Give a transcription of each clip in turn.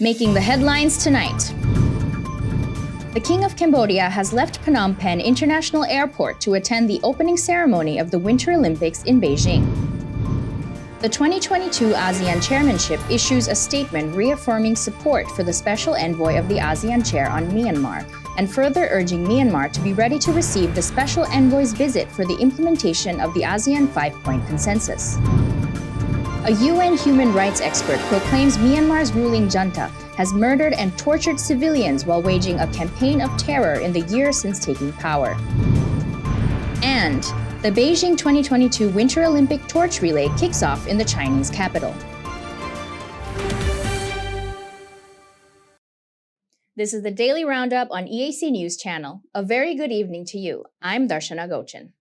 Making the headlines tonight. The King of Cambodia has left Phnom Penh International Airport to attend the opening ceremony of the Winter Olympics in Beijing. The 2022 ASEAN Chairmanship issues a statement reaffirming support for the Special Envoy of the ASEAN Chair on Myanmar and further urging Myanmar to be ready to receive the Special Envoy's visit for the implementation of the ASEAN 5-point consensus. A UN human rights expert proclaims Myanmar's ruling junta has murdered and tortured civilians while waging a campaign of terror in the year since taking power. And the Beijing 2022 Winter Olympic torch relay kicks off in the Chinese capital. This is the Daily Roundup on EAC News Channel. A very good evening to you. I'm Darshana Gochan.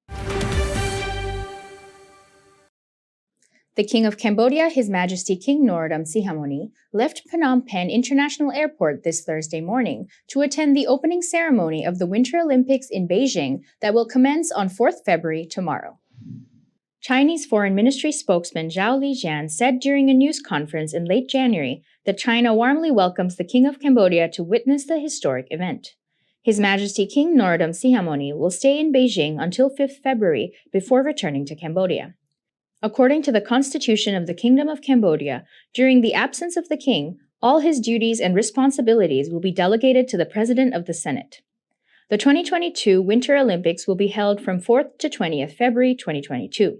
The King of Cambodia, His Majesty King Norodom Sihamoni, left Phnom Penh International Airport this Thursday morning to attend the opening ceremony of the Winter Olympics in Beijing that will commence on 4th February tomorrow. Chinese Foreign Ministry spokesman Zhao Lijian said during a news conference in late January that China warmly welcomes the King of Cambodia to witness the historic event. His Majesty King Norodom Sihamoni will stay in Beijing until 5th February before returning to Cambodia. According to the Constitution of the Kingdom of Cambodia, during the absence of the king, all his duties and responsibilities will be delegated to the President of the Senate. The 2022 Winter Olympics will be held from 4th to 20th February 2022.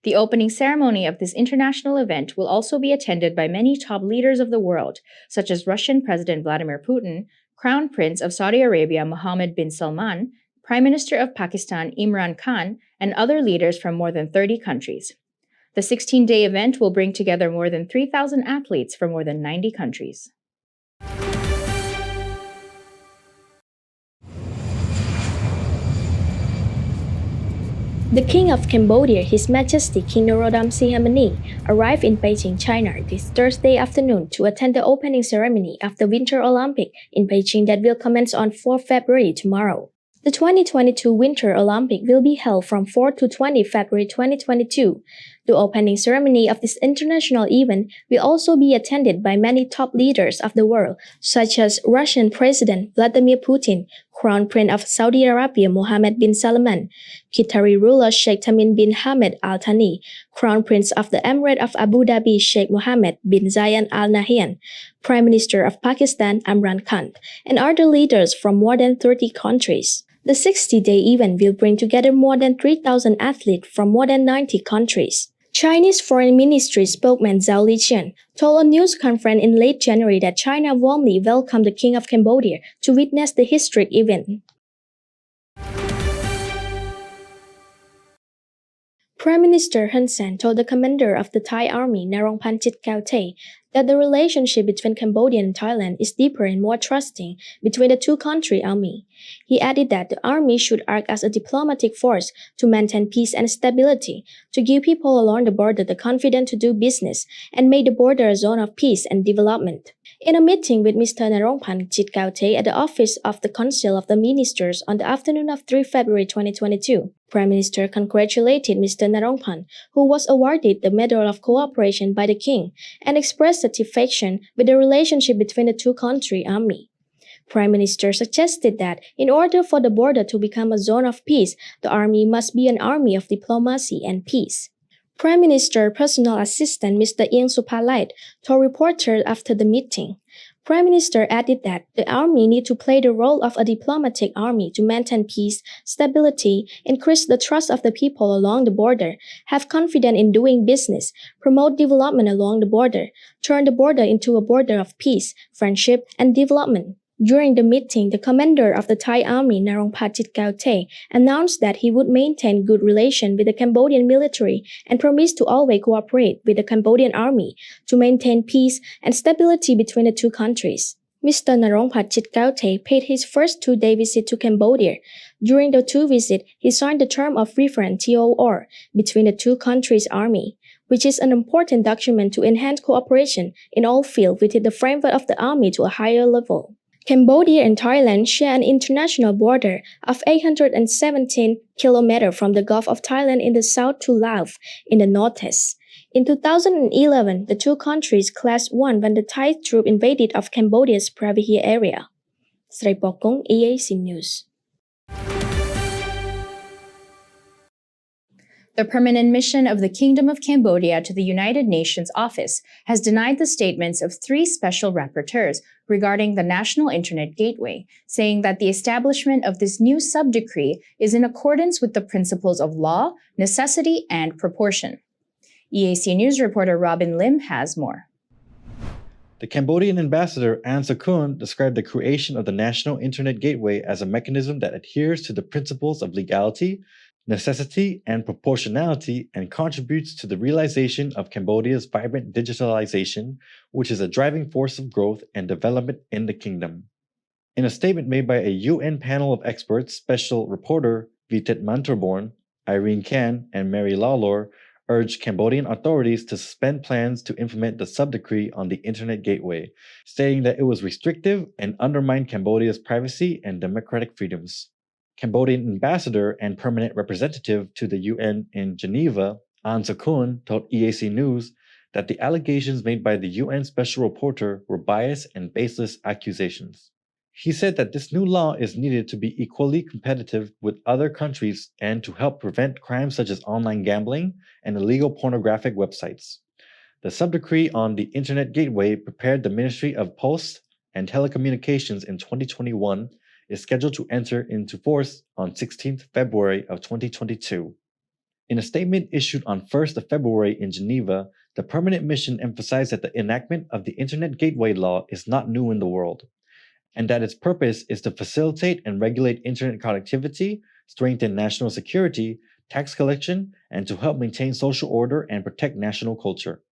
The opening ceremony of this international event will also be attended by many top leaders of the world, such as Russian President Vladimir Putin, Crown Prince of Saudi Arabia Mohammed bin Salman, Prime Minister of Pakistan Imran Khan, and other leaders from more than 30 countries. The 16-day event will bring together more than 3,000 athletes from more than 90 countries. The King of Cambodia, His Majesty King Norodom Sihamoni, arrived in Beijing, China this Thursday afternoon to attend the opening ceremony of the Winter Olympics in Beijing that will commence on 4 February tomorrow. The 2022 Winter Olympics will be held from 4 to 20 February 2022. The opening ceremony of this international event will also be attended by many top leaders of the world, such as Russian President Vladimir Putin, Crown Prince of Saudi Arabia Mohammed bin Salman, Qatari ruler Sheikh Tamim bin Hamad Al Thani, Crown Prince of the Emirate of Abu Dhabi Sheikh Mohammed bin Zayed Al Nahyan, Prime Minister of Pakistan Imran Khan, and other leaders from more than 30 countries. The 60-day event will bring together more than 3,000 athletes from more than 90 countries. Chinese Foreign Ministry spokesman Zhao Lijian told a news conference in late January that China warmly welcomed the King of Cambodia to witness the historic event. Prime Minister Hun Sen told the commander of the Thai army Narongpan Chitkaewtay that the relationship between Cambodia and Thailand is deeper and more trusting between the two-country army. He added that the army should act as a diplomatic force to maintain peace and stability, to give people along the border the confidence to do business, and make the border a zone of peace and development. In a meeting with Mr. Narongpan Chitkaewtay at the office of the Council of the Ministers on the afternoon of 3 February 2022, Prime Minister congratulated Mr. Narongpan, who was awarded the Medal of Cooperation by the King, and expressed satisfaction with the relationship between the two-country army. Prime Minister suggested that in order for the border to become a zone of peace, the army must be an army of diplomacy and peace. Prime Minister Personal Assistant Mr. Ieng Supalait told reporters after the meeting. Prime Minister added that the army needs to play the role of a diplomatic army to maintain peace, stability, increase the trust of the people along the border, have confidence in doing business, promote development along the border, turn the border into a border of peace, friendship, and development. During the meeting, the commander of the Thai army, Narongpan Chitkaewtay, announced that he would maintain good relations with the Cambodian military and promised to always cooperate with the Cambodian army to maintain peace and stability between the two countries. Mr. Narongpan Chitkaewtay paid his first 2-day visit to Cambodia. During the two visits, he signed the Term of Reference (TOR) between the two countries' army, which is an important document to enhance cooperation in all fields within the framework of the army to a higher level. Cambodia and Thailand share an international border of 817 kilometers from the Gulf of Thailand in the south to Laos in the northeast. In 2011, the two countries clashed one when the Thai troop invaded of Cambodia's Pravihir area. Sray Pokong, EAC News. The permanent mission of the Kingdom of Cambodia to the United Nations office has denied the statements of three special rapporteurs regarding the National Internet Gateway, saying that the establishment of this new sub-decree is in accordance with the principles of law, necessity, and proportion. EAC News reporter Robin Lim has more. The Cambodian ambassador An Sakun described the creation of the National Internet Gateway as a mechanism that adheres to the principles of legality, necessity, and proportionality, and contributes to the realization of Cambodia's vibrant digitalization, which is a driving force of growth and development in the kingdom. In a statement made by a UN panel of experts, Special Reporter Vitet Mantorborn, Irene Kan, and Mary Lawlor urged Cambodian authorities to suspend plans to implement the sub-decree on the Internet Gateway, stating that it was restrictive and undermined Cambodia's privacy and democratic freedoms. Cambodian ambassador and permanent representative to the UN in Geneva, An Sakun, told EAC News that the allegations made by the UN Special Reporter were biased and baseless accusations. He said that this new law is needed to be equally competitive with other countries and to help prevent crimes such as online gambling and illegal pornographic websites. The sub-decree on the Internet Gateway prepared the Ministry of Posts and Telecommunications in 2021 is scheduled to enter into force on 16th February of 2022. In a statement issued on 1st of February in Geneva, the permanent mission emphasized that the enactment of the Internet Gateway law is not new in the world, and that its purpose is to facilitate and regulate internet connectivity, strengthen national security, tax collection, and to help maintain social order and protect national culture.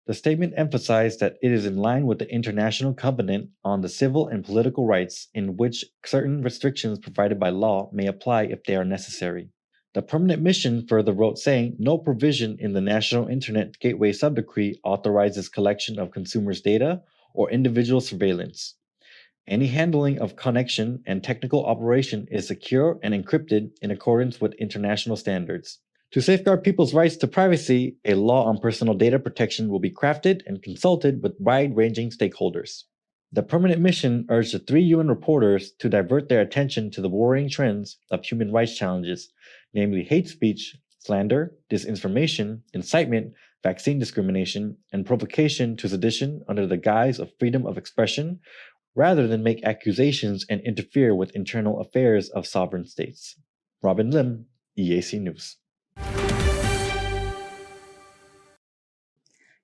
The statement emphasized that it is in line with the International Covenant on the Civil and Political Rights, in which certain restrictions provided by law may apply if they are necessary. The permanent mission further wrote saying no provision in the National Internet Gateway Sub-Decree authorizes collection of consumers' data or individual surveillance. Any handling of connection and technical operation is secure and encrypted in accordance with international standards. To safeguard people's rights to privacy, a law on personal data protection will be crafted and consulted with wide-ranging stakeholders. The permanent mission urged the three UN reporters to divert their attention to the worrying trends of human rights challenges, namely hate speech, slander, disinformation, incitement, vaccine discrimination, and provocation to sedition under the guise of freedom of expression, rather than make accusations and interfere with internal affairs of sovereign states. Robin Lim, EAC News.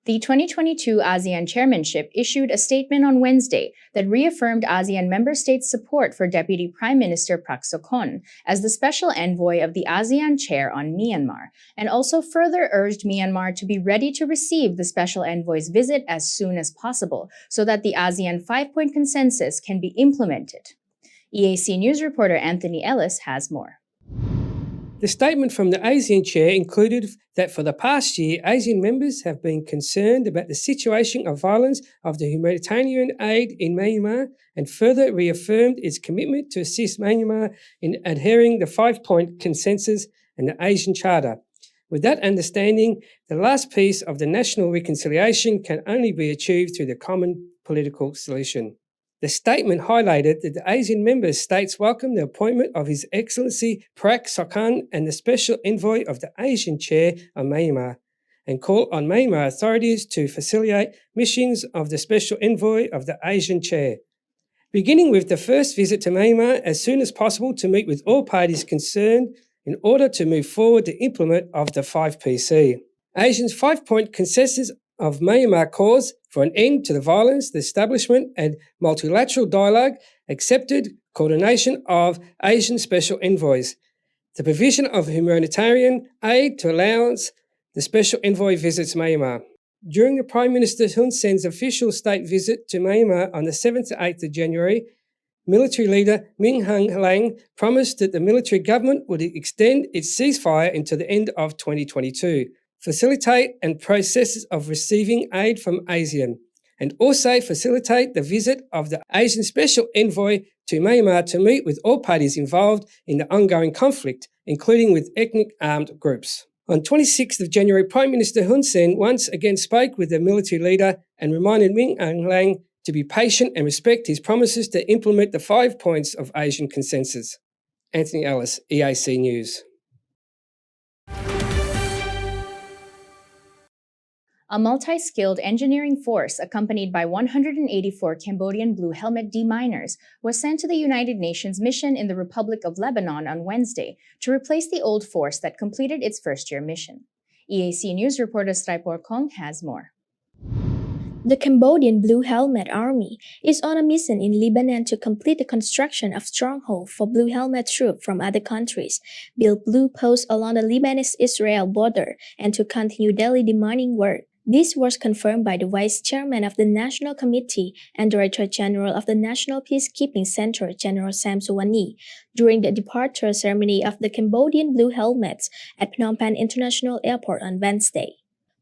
The 2022 ASEAN chairmanship issued a statement on Wednesday that reaffirmed ASEAN member states' support for Deputy Prime Minister Prak Sokhonn as the special envoy of the ASEAN chair on Myanmar, and also further urged Myanmar to be ready to receive the special envoy's visit as soon as possible so that the ASEAN 5-point consensus can be implemented. EAC News reporter Anthony Ellis has more. The statement from the ASEAN chair included that for the past year, ASEAN members have been concerned about the situation of violence of the humanitarian aid in Myanmar and further reaffirmed its commitment to assist Myanmar in adhering the 5-point consensus and the ASEAN Charter. With that understanding, the last piece of the national reconciliation can only be achieved through the common political solution. The statement highlighted that the ASEAN member states welcome the appointment of His Excellency Prak Sokhonn and the Special Envoy of the ASEAN Chair on Myanmar, and call on Myanmar authorities to facilitate missions of the Special Envoy of the ASEAN Chair, beginning with the first visit to Myanmar as soon as possible to meet with all parties concerned in order to move forward the implement of the 5PC. ASEAN's 5-point consensus of Myanmar calls for an end to the violence, the establishment and multilateral dialogue, accepted coordination of ASEAN special envoys, the provision of humanitarian aid to allowance the special envoy visits Myanmar. During the Prime Minister Hun Sen's official state visit to Myanmar on the 7th to 8th of January, military leader Min Aung Hlaing promised that the military government would extend its ceasefire until the end of 2022, facilitate and processes of receiving aid from ASEAN, and also facilitate the visit of the ASEAN Special Envoy to Myanmar to meet with all parties involved in the ongoing conflict, including with ethnic armed groups. On 26th of January, Prime Minister Hun Sen once again spoke with the military leader and reminded Min Aung Hlaing to be patient and respect his promises to implement the 5 points of Asian consensus. Anthony Ellis, EAC News. A multi-skilled engineering force accompanied by 184 Cambodian Blue Helmet deminers was sent to the United Nations mission in the Republic of Lebanon on Wednesday to replace the old force that completed its first-year mission. EAC News reporter Straipor Kong has more. The Cambodian Blue Helmet Army is on a mission in Lebanon to complete the construction of strongholds for Blue Helmet troops from other countries, build blue posts along the Lebanese-Israel border, and to continue daily demining work. This was confirmed by the Vice Chairman of the National Committee and Director General of the National Peacekeeping Center, General Sam Suwani, during the departure ceremony of the Cambodian Blue Helmets at Phnom Penh International Airport on Wednesday.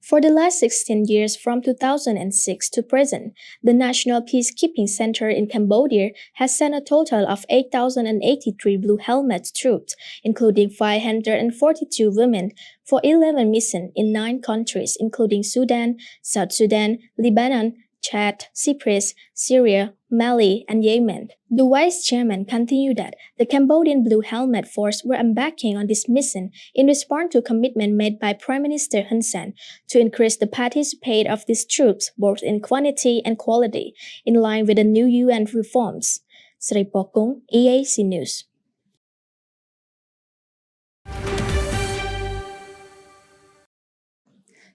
For the last 16 years from 2006 to present, the National Peacekeeping Center in Cambodia has sent a total of 8,083 Blue Helmet troops, including 542 women, for 11 missions in 9 countries, including Sudan, South Sudan, Lebanon, Chad, Cyprus, Syria, Mali, and Yemen. The Vice Chairman continued that the Cambodian Blue Helmet Force were embarking on this mission in response to a commitment made by Prime Minister Hun Sen to increase the participation of these troops both in quantity and quality, in line with the new UN reforms. Sri Pokong, EAC News.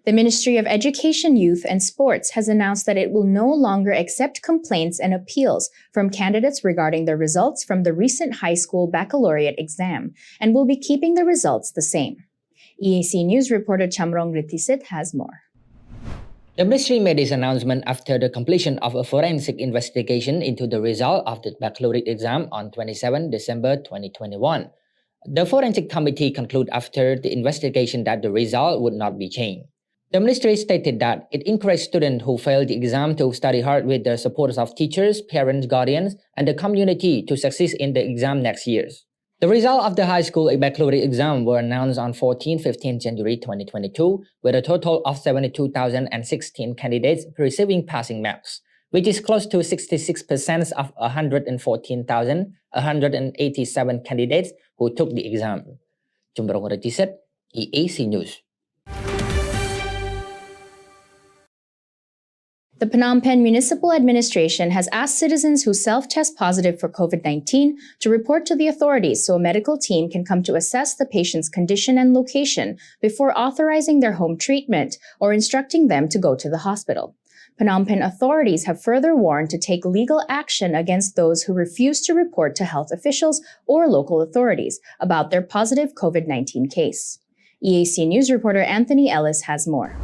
The Ministry of Education, Youth and Sports has announced that it will no longer accept complaints and appeals from candidates regarding their results from the recent high school baccalaureate exam and will be keeping the results the same. EAC News reporter Chamrong Ritisit has more. The ministry made this announcement after the completion of a forensic investigation into the result of the baccalaureate exam on 27 December 2021. The forensic committee concluded after the investigation that the result would not be changed. The ministry stated that it encouraged students who failed the exam to study hard with the support of teachers, parents, guardians, and the community to succeed in the exam next year. The result of the high school baccalaureate exam were announced on 14-15 January 2022, with a total of 72,016 candidates receiving passing marks, which is close to 66% of 114,187 candidates who took the exam. Jumbrong Retiset, EAC News. The Phnom Penh Municipal Administration has asked citizens who self-test positive for COVID-19 to report to the authorities so a medical team can come to assess the patient's condition and location before authorizing their home treatment or instructing them to go to the hospital. Phnom Penh authorities have further warned to take legal action against those who refuse to report to health officials or local authorities about their positive COVID-19 case. EAC News reporter Anthony Ellis has more.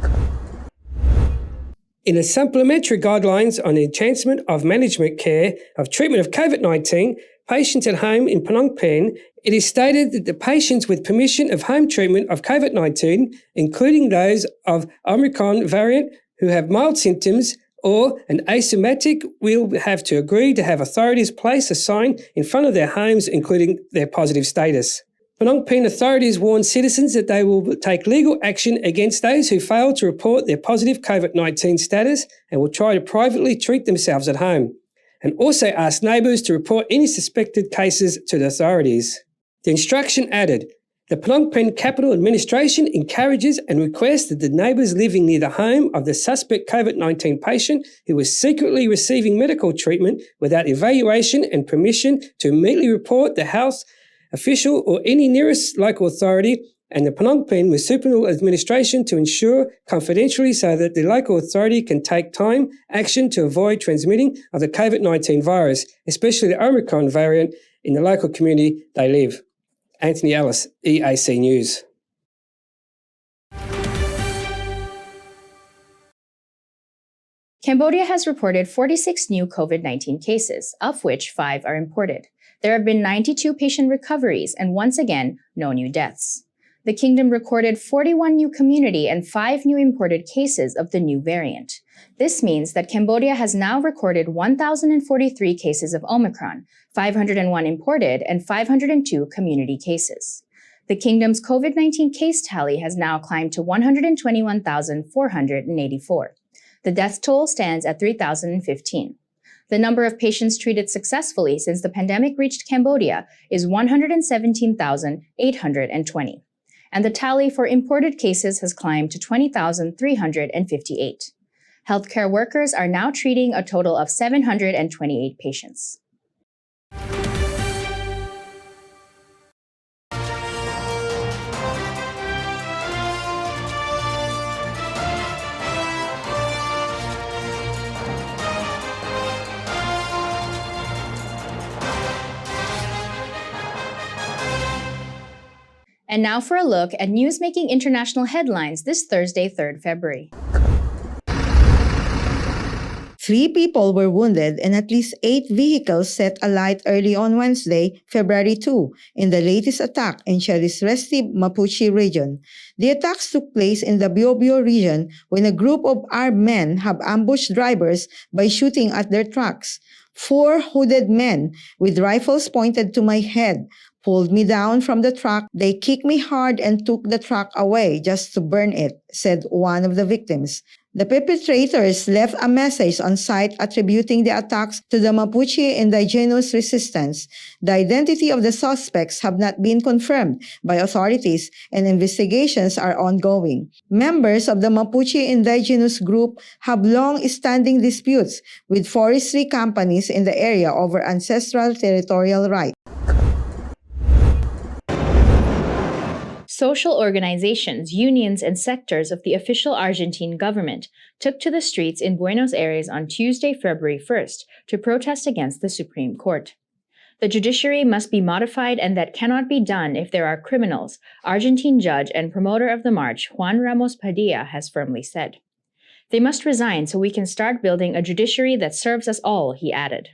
In the supplementary guidelines on the enhancement of management care of treatment of COVID-19 patients at home in Phnom Penh, it is stated that the patients with permission of home treatment of COVID-19, including those of Omicron variant who have mild symptoms or an asymptomatic, will have to agree to have authorities place a sign in front of their homes, including their positive status. Phnom Penh authorities warn citizens that they will take legal action against those who fail to report their positive COVID-19 status and will try to privately treat themselves at home, and also ask neighbours to report any suspected cases to the authorities. The instruction added, the Phnom Penh Capital Administration encourages and requests that the neighbours living near the home of the suspect COVID-19 patient who was secretly receiving medical treatment without evaluation and permission to immediately report the health official or any nearest local authority and the Phnom Penh Municipal Administration to ensure confidentially so that the local authority can take time action to avoid transmitting of the COVID-19 virus, especially the Omicron variant, in the local community they live. Anthony Ellis, EAC News. Cambodia has reported 46 new COVID-19 cases, of which 5 are imported. There have been 92 patient recoveries and once again, no new deaths. The kingdom recorded 41 new community and 5 new imported cases of the new variant. This means that Cambodia has now recorded 1,043 cases of Omicron, 501 imported and 502 community cases. The kingdom's COVID-19 case tally has now climbed to 121,484. The death toll stands at 3,015. The number of patients treated successfully since the pandemic reached Cambodia is 117,820. And the tally for imported cases has climbed to 20,358. Healthcare workers are now treating a total of 728 patients. And now for a look at news-making international headlines this Thursday, 3rd February. 3 people were wounded and at least 8 vehicles set alight early on Wednesday, February 2, in the latest attack in Chile's Resti Mapuche region. The attacks took place in the Biobío region when a group of armed men have ambushed drivers by shooting at their trucks. 4 hooded men with rifles pointed to my head pulled me down from the truck. They kicked me hard and took the truck away just to burn it, said one of the victims. The perpetrators left a message on site attributing the attacks to the Mapuche indigenous resistance. The identity of the suspects have not been confirmed by authorities and investigations are ongoing. Members of the Mapuche indigenous group have long-standing disputes with forestry companies in the area over ancestral territorial rights. Social organizations, unions, and sectors of the official Argentine government took to the streets in Buenos Aires on Tuesday, February 1st, to protest against the Supreme Court. The judiciary must be modified, and that cannot be done if there are criminals, Argentine judge and promoter of the march, Juan Ramos Padilla, has firmly said. They must resign so we can start building a judiciary that serves us all, he added.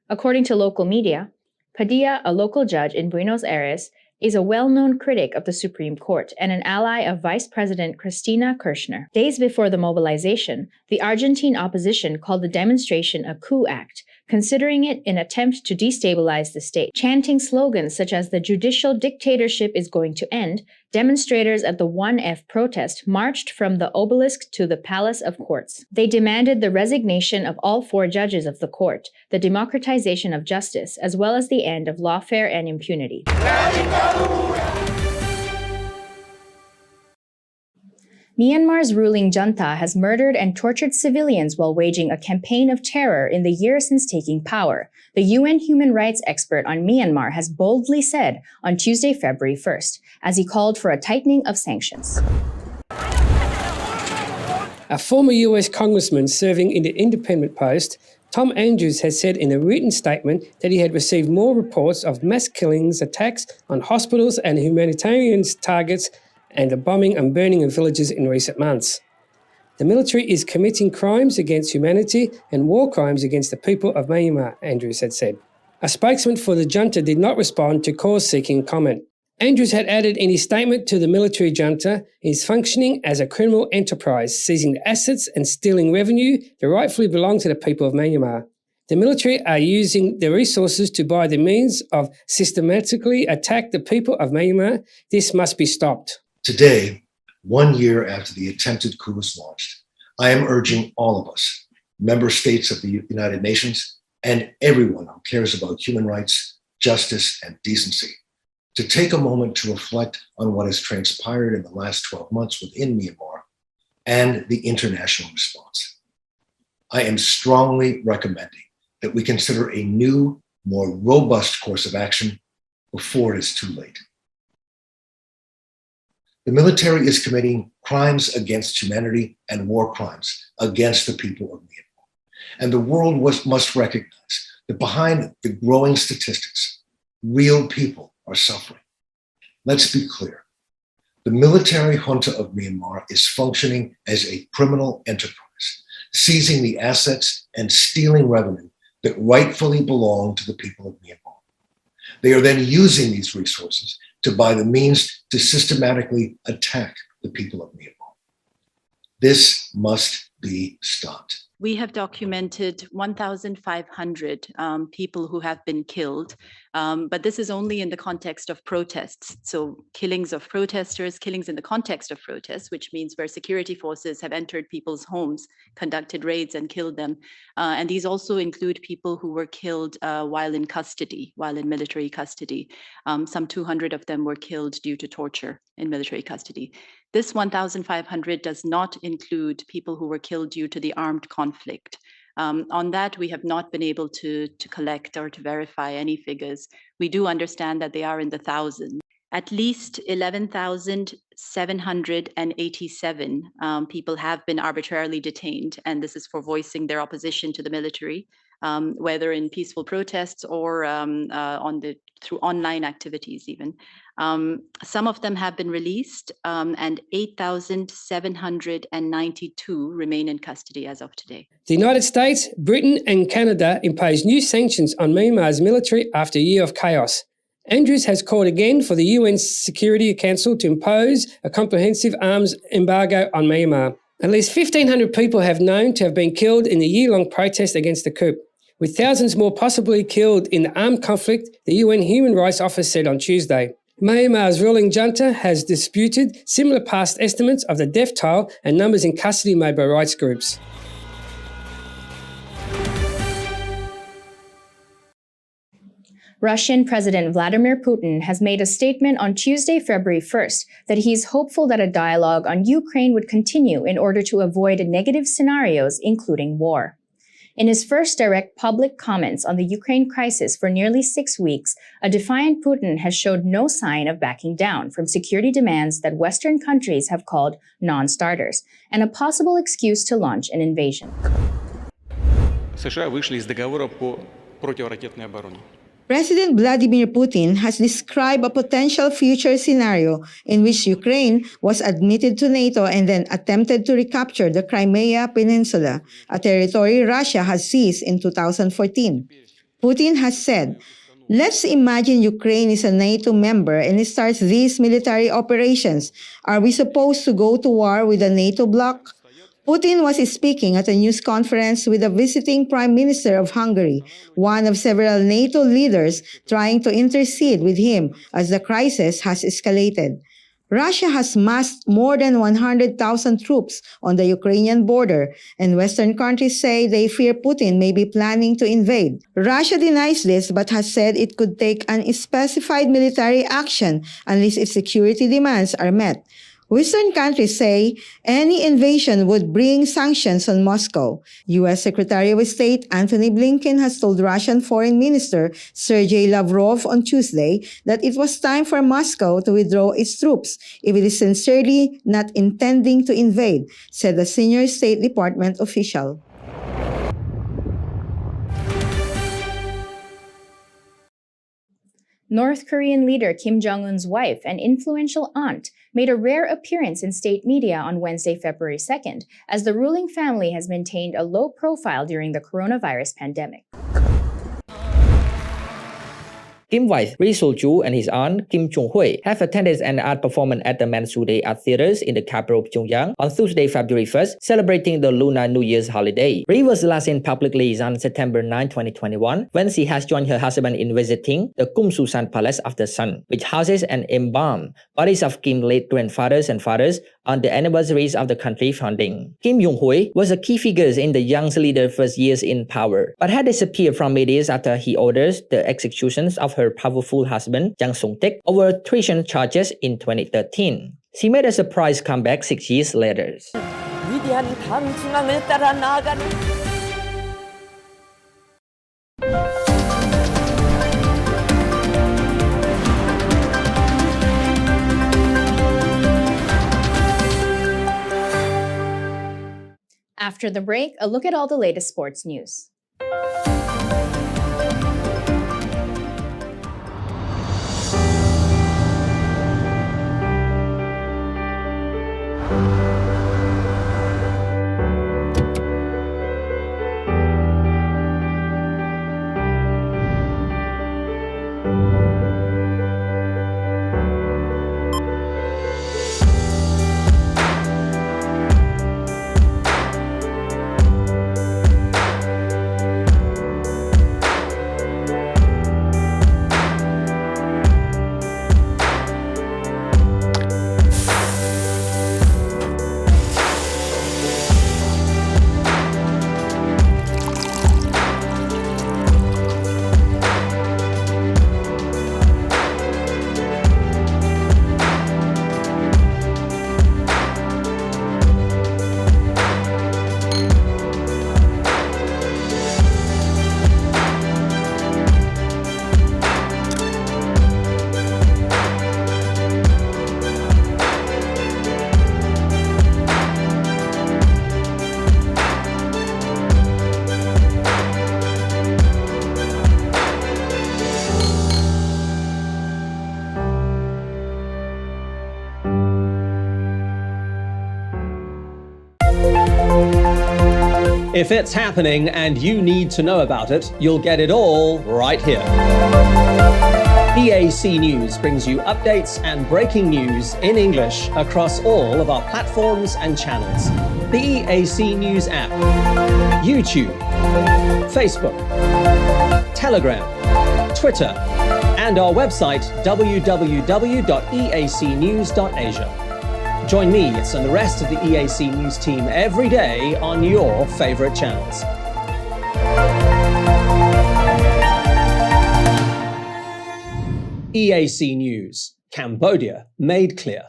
According to local media, Padilla, a local judge in Buenos Aires, is a well-known critic of the Supreme Court and an ally of Vice President Cristina Kirchner. Days before the mobilization, the Argentine opposition called the demonstration a coup act, considering it an attempt to destabilize the state. Chanting slogans such as "the judicial dictatorship is going to end," demonstrators at the 1F protest marched from the obelisk to the Palace of Courts. They demanded the resignation of all 4 judges of the court, the democratization of justice, as well as the end of lawfare and impunity. Myanmar's ruling junta has murdered and tortured civilians while waging a campaign of terror in the year since taking power, the UN human rights expert on Myanmar has boldly said on Tuesday, February 1st, as he called for a tightening of sanctions. A former US congressman serving in the Independent Post, Tom Andrews, has said in a written statement that he had received more reports of mass killings, attacks on hospitals and humanitarian targets, and the bombing and burning of villages in recent months. The military is committing crimes against humanity and war crimes against the people of Myanmar, Andrews had said. A spokesman for the junta did not respond to cause-seeking comment. Andrews had added in his statement to the military junta is functioning as a criminal enterprise, seizing the assets and stealing revenue that rightfully belong to the people of Myanmar. The military are using the resources to buy the means of systematically attack the people of Myanmar. This must be stopped. Today, 1 year after the attempted coup was launched, I am urging all of us, member states of the United Nations, and everyone who cares about human rights, justice, and decency, to take a moment to reflect on what has transpired in the last 12 months within Myanmar and the international response. I am strongly recommending that we consider a new, more robust course of action before it is too late. The military is committing crimes against humanity and war crimes against the people of Myanmar. And the world must recognize that behind the growing statistics, real people are suffering. Let's be clear. The military junta of Myanmar is functioning as a criminal enterprise, seizing the assets and stealing revenue that rightfully belong to the people of Myanmar. They are then using these resources to buy the means to systematically attack the people of Myanmar. This must be stopped. We have documented 1,500 people who have been killed, but this is only in the context of protests. So killings of protesters, killings in the context of protests, which means where security forces have entered people's homes, conducted raids and killed them. And these also include people who were killed while in custody, while in military custody. Some 200 of them were killed due to torture in military custody. This 1,500 does not include people who were killed due to the armed conflict. On that, we have not been able to collect or to verify any figures. We do understand that they are in the thousands. At least 11,787 people have been arbitrarily detained, and this is for voicing their opposition to the military, whether in peaceful protests or through online activities even. Some of them have been released, and 8,792 remain in custody as of today. The United States, Britain and Canada imposed new sanctions on Myanmar's military after a year of chaos. Andrews has called again for the UN Security Council to impose a comprehensive arms embargo on Myanmar. At least 1,500 people have known to have been killed in the year-long protest against the coup, with thousands more possibly killed in the armed conflict, the UN Human Rights Office said on Tuesday. Myanmar's ruling junta has disputed similar past estimates of the death toll and numbers in custody made by rights groups. Russian President Vladimir Putin has made a statement on Tuesday, February 1st, that he's hopeful that a dialogue on Ukraine would continue in order to avoid negative scenarios, including war. In his first direct public comments on the Ukraine crisis for nearly 6 weeks, a defiant Putin has showed no sign of backing down from security demands that Western countries have called non-starters, and a possible excuse to launch an invasion. США вышли из договора по противоракетной обороне. President Vladimir Putin has described a potential future scenario in which Ukraine was admitted to NATO and then attempted to recapture the Crimea Peninsula, a territory Russia has seized in 2014. Putin has said, "Let's imagine Ukraine is a NATO member and it starts these military operations. Are we supposed to go to war with a NATO bloc?" Putin was speaking at a news conference with the visiting Prime Minister of Hungary, one of several NATO leaders trying to intercede with him as the crisis has escalated. Russia has massed more than 100,000 troops on the Ukrainian border, and Western countries say they fear Putin may be planning to invade. Russia denies this but has said it could take unspecified military action unless its security demands are met. Western countries say any invasion would bring sanctions on Moscow. U.S. Secretary of State Antony Blinken has told Russian Foreign Minister Sergei Lavrov on Tuesday that it was time for Moscow to withdraw its troops if it is sincerely not intending to invade, said a senior State Department official. North Korean leader Kim Jong-un's wife and influential aunt made a rare appearance in state media on Wednesday, February 2nd, as the ruling family has maintained a low profile during the coronavirus pandemic. Kim's wife, Ri Sol-ju, and his aunt, Kim Chung-hui, have attended an art performance at the Mansudae Art Theatres in the capital of Pyongyang on Tuesday, February 1st, celebrating the Lunar New Year's holiday. Ri was last seen publicly on September 9, 2021, when she has joined her husband in visiting the Kumsusan Palace of the Sun, which houses and embalms bodies of Kim's late grandfathers and fathers on the anniversaries of the country founding. Kim Jong-hui was a key figure in the young leader's first years in power, but had disappeared from media after he orders the executions of her powerful husband, Jang Sung-taek, over treason charges in 2013. She made a surprise comeback 6 years later. After the break, a look at all the latest sports news. If it's happening and you need to know about it, you'll get it all right here. EAC News brings you updates and breaking news in English across all of our platforms and channels. The EAC News app, YouTube, Facebook, Telegram, Twitter, and our website www.eacnews.asia. Join me and the rest of the EAC News team every day on your favorite channels. EAC News, Cambodia made clear.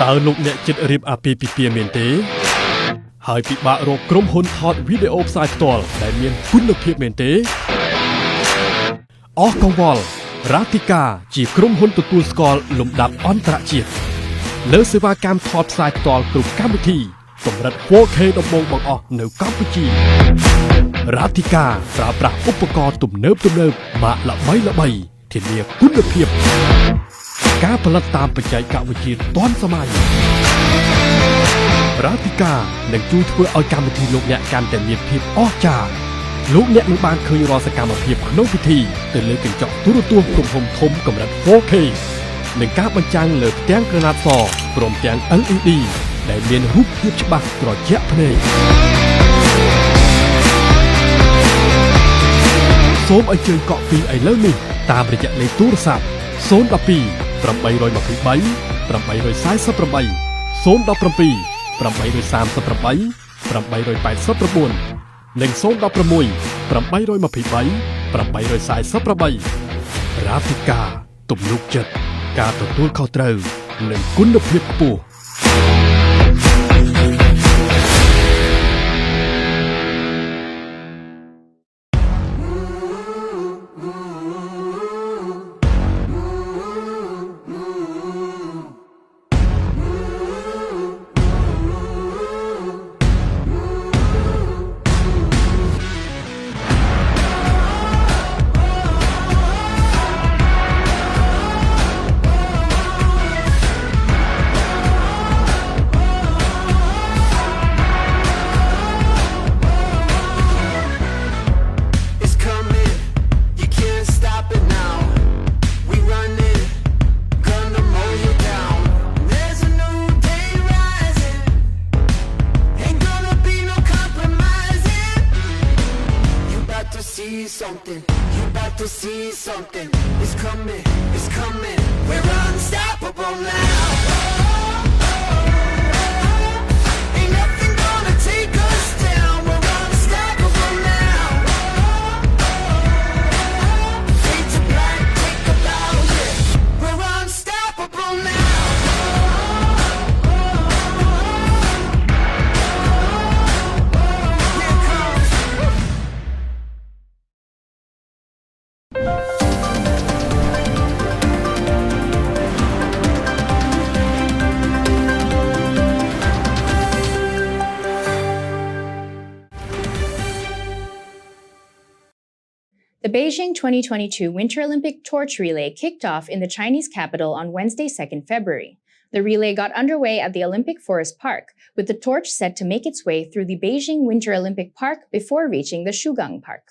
តើលោកអ្នកចិត្តរៀបអាពាហ៍ពិពាហ៍មែនទេហើយពិបាករកក្រុមហ៊ុនថតវីដេអូផ្សាយផ្ទាល់ដែលមានគុណភាពមែនទេអស់កង្វល់រ៉ាទីកាជាក្រុមហ៊ុនទទួលស្គាល់លំដាប់អន្តរជាតិលើសេវាកម្មថតផ្សាយផ្ទាល់គ្រប់កម្មវិធីកម្រិត 4K ដំបូងបង្អស់នៅកម្ពុជារ៉ាទីកាប្រើប្រាស់ឧបករណ៍ទំនើបម៉ាកល្បីធានាគុណភាពការផលិតតាមបច្ចេកវិទ្យាទាន់សម័យរ៉ាទីកានឹងជួយធ្វើឲ្យកម្មវិធីលោកអ្នកកាន់តែមានភាពអស្ចារ្យលោកអ្នកនឹងបានឃើញរាល់សកម្មភាពក្នុងពិធីទៅលើកញ្ចក់ទូរទស្សន៍ទំហំធំកម្រិត 4K និងការបញ្ចាំងលើផ្ទាំងក្រណាត់សព្រមទាំង LED ដែលមានរូបភាពច្បាស់ត្រជាក់ភ្នែកសូមអញ្ជើញកក់ពីឥឡូវនេះតាមរយៈលេខទូរស័ព្ទ012 823 848 017 838 889និង016 823 848រ៉ាហ្វីកាទំនុកចិត្តការទទួលខុសត្រូវនិងគុណភាពខ្ពស់The Beijing 2022 Winter Olympic Torch Relay kicked off in the Chinese capital on Wednesday, 2nd February. The relay got underway at the Olympic Forest Park, with the torch set to make its way through the Beijing Winter Olympic Park before reaching the Shugang Park.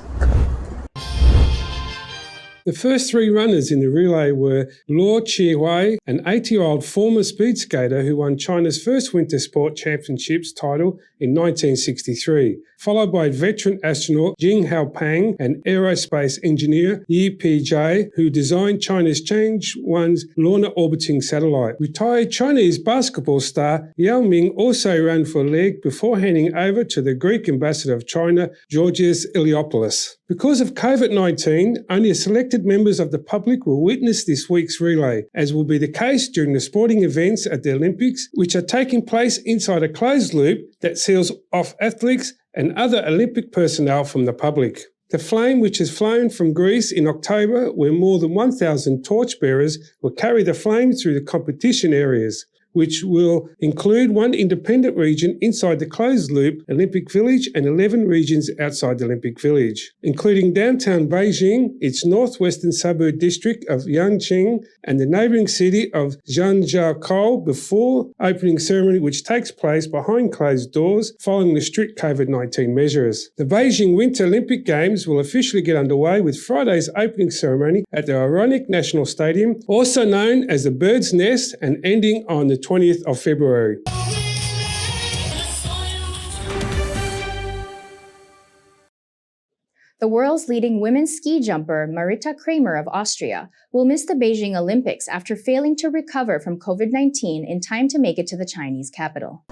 The first three runners in the relay were Luo Chihui, an 80-year-old former speed skater who won China's first Winter Sport Championships title in 1963, followed by veteran astronaut Jing Haopeng and aerospace engineer Yi Pijie, who designed China's Change 1's lunar orbiting satellite. Retired Chinese basketball star Yao Ming also ran for a leg before handing over to the Greek ambassador of China, Georgios Iliopoulos. Because of COVID-19, only selected members of the public will witness this week's relay, as will be the case during the sporting events at the Olympics, which are taking place inside a closed loop that seals off athletes and other Olympic personnel from the public. The flame, which has flown from Greece in October, where more than 1,000 torchbearers will carry the flame through the competition areas, which will include one independent region inside the closed-loop Olympic Village and 11 regions outside the Olympic Village, including downtown Beijing, its northwestern suburb district of Yangqing, and the neighbouring city of Zhangjiakou before opening ceremony, which takes place behind closed doors following the strict COVID-19 measures. The Beijing Winter Olympic Games will officially get underway with Friday's opening ceremony at the ironic National Stadium, also known as the Bird's Nest, and ending on the 20th of February. The world's leading women's ski jumper, Marita Kramer of Austria, will miss the Beijing Olympics after failing to recover from COVID-19 in time to make it to the Chinese capital.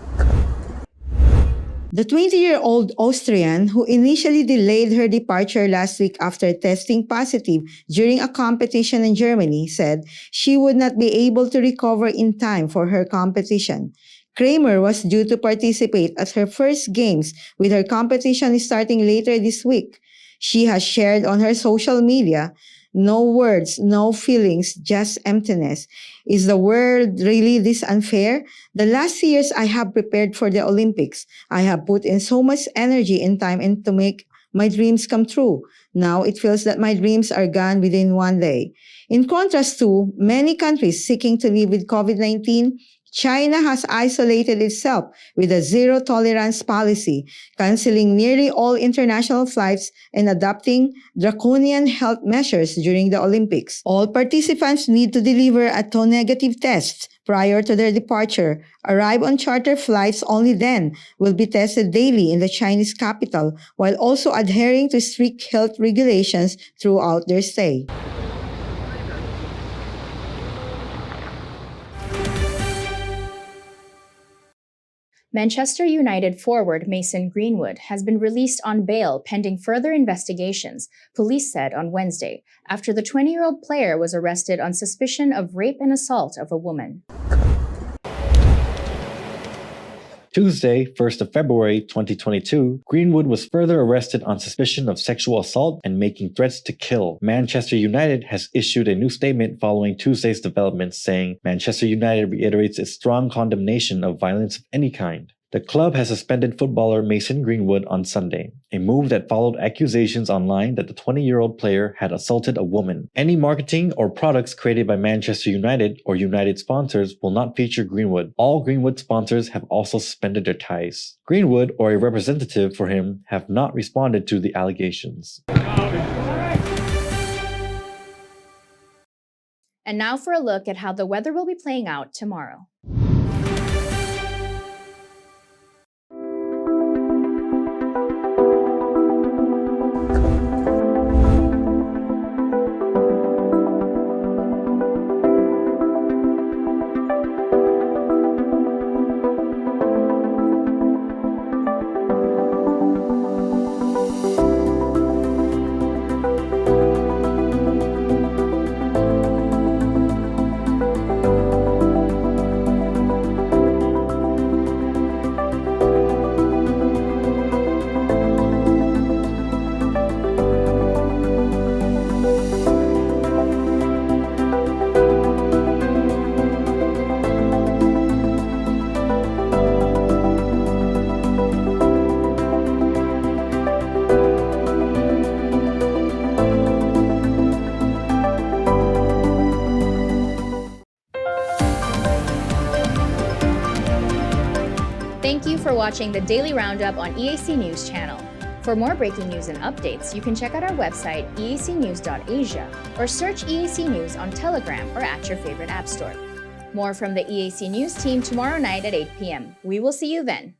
The 20-year-old Austrian, who initially delayed her departure last week after testing positive during a competition in Germany, said she would not be able to recover in time for her competition. Kramer was due to participate at her first games, with her competition starting later this week. She has shared on her social media, "No words, no feelings, just emptiness. Is the world really this unfair? The last years I have prepared for the Olympics. I have put in so much energy and time and to make my dreams come true. Now it feels that my dreams are gone within one day." In contrast to many countries seeking to live with COVID-19, China has isolated itself with a zero-tolerance policy, canceling nearly all international flights and adopting draconian health measures during the Olympics. All participants need to deliver a negative test prior to their departure, arrive on charter flights only then, will be tested daily in the Chinese capital, while also adhering to strict health regulations throughout their stay. Manchester United forward Mason Greenwood has been released on bail pending further investigations, police said on Wednesday, after the 20-year-old player was arrested on suspicion of rape and assault of a woman. Tuesday, 1st of February 2022, Greenwood was further arrested on suspicion of sexual assault and making threats to kill. Manchester United has issued a new statement following Tuesday's developments, saying Manchester United reiterates its strong condemnation of violence of any kind. The club has suspended footballer Mason Greenwood on Sunday, a move that followed accusations online that the 20-year-old player had assaulted a woman. Any marketing or products created by Manchester United or United sponsors will not feature Greenwood. All Greenwood sponsors have also suspended their ties. Greenwood or a representative for him have not responded to the allegations. And now for a look at how the weather will be playing out tomorrow. Thank you for watching the Daily Roundup on EAC News Channel. For more breaking news and updates, you can check out our website, eacnews.asia, or search EAC News on Telegram or at your favorite app store. More from the EAC News team tomorrow night at 8 p.m. We will see you then.